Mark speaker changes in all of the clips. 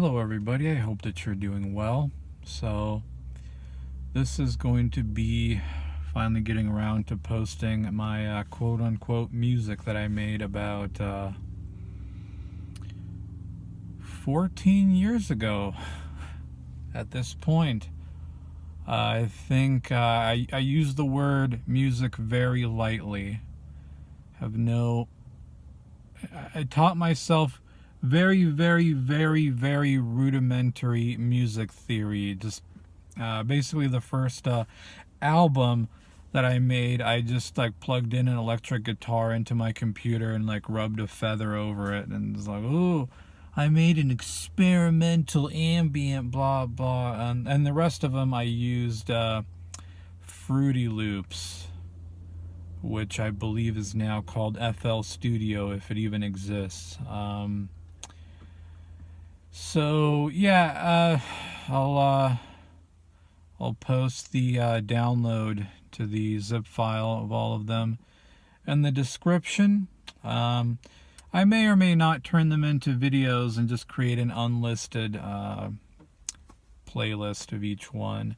Speaker 1: Hello everybody, I hope that you're doing well. So this is going to be finally getting around to posting my quote-unquote music that I made about 14 years ago at this point. I think I use the word music very lightly. I taught myself very rudimentary music theory. Just basically the first album that I made, I just like plugged in an electric guitar into my computer and like rubbed a feather over it and was like, ooh, I made an experimental ambient blah blah. And the rest of them I used Fruity Loops, which I believe is now called FL Studio, if it even exists. So yeah, I'll post the download to the zip file of all of them in the description. I may or may not turn them into videos and just create an unlisted playlist of each one.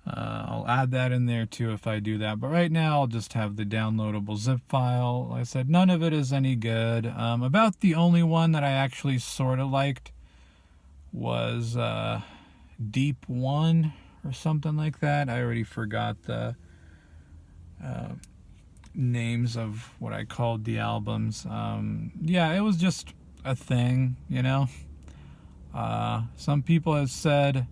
Speaker 1: I'll add that in there too if I do that. But right now I'll just have the downloadable zip file. Like I said, none of it is any good. About the only one that I actually sort of liked was Deep One or something like that. I already forgot the names of what I called the albums. Yeah, it was just a thing, you know. Some people have said,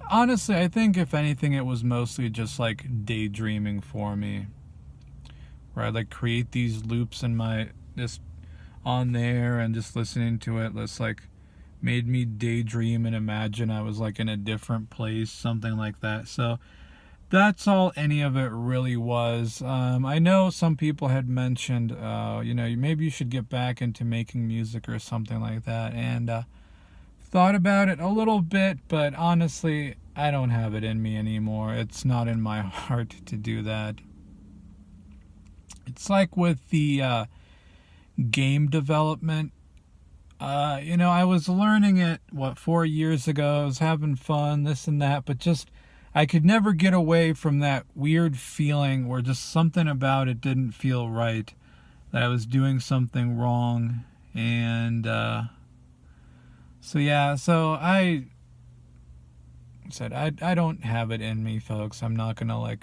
Speaker 1: honestly, I think if anything, it was mostly just like daydreaming for me, where I'd like create these loops in my just on there and just listening to it. It's like made me daydream and imagine I was like in a different place, something like that. So that's all any of it really was. I know some people had mentioned, maybe you should get back into making music or something like that, and thought about it a little bit, but honestly, I don't have it in me anymore. It's not in my heart to do that. It's like with the game development. I was learning it, 4 years ago. I was having fun, this and that, but just, I could never get away from that weird feeling where just something about it didn't feel right, that I was doing something wrong, and so I said I don't have it in me, folks. I'm not gonna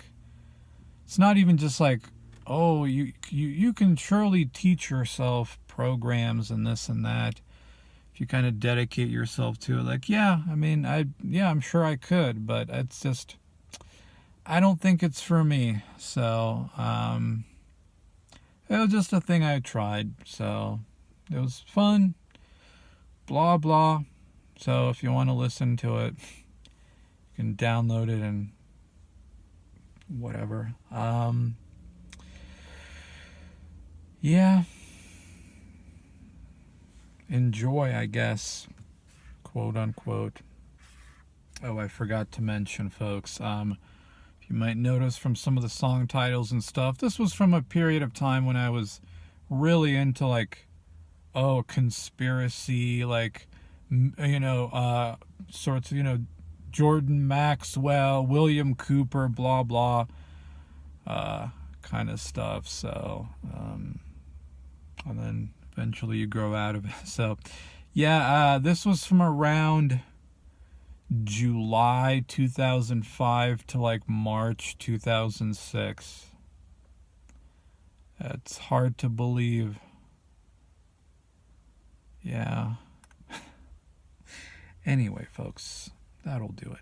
Speaker 1: it's not even just like, oh, you can surely teach yourself programs and this and that if you kind of dedicate yourself to it. Like, yeah, I mean, I'm sure I could, but it's just, I don't think it's for me. So it was just a thing I tried, so it was fun. Blah blah. So if you want to listen to it, you can download it and whatever. Yeah, enjoy, I guess, quote unquote. Oh, I forgot to mention, folks, you might notice from some of the song titles and stuff, this was from a period of time when I was really into conspiracy, sorts of, Jordan Maxwell, William Cooper, blah, blah, kind of stuff. So, and then eventually you grow out of it. So, yeah, this was from around July 2005 to March 2006. It's hard to believe. Yeah. Anyway, folks, that'll do it.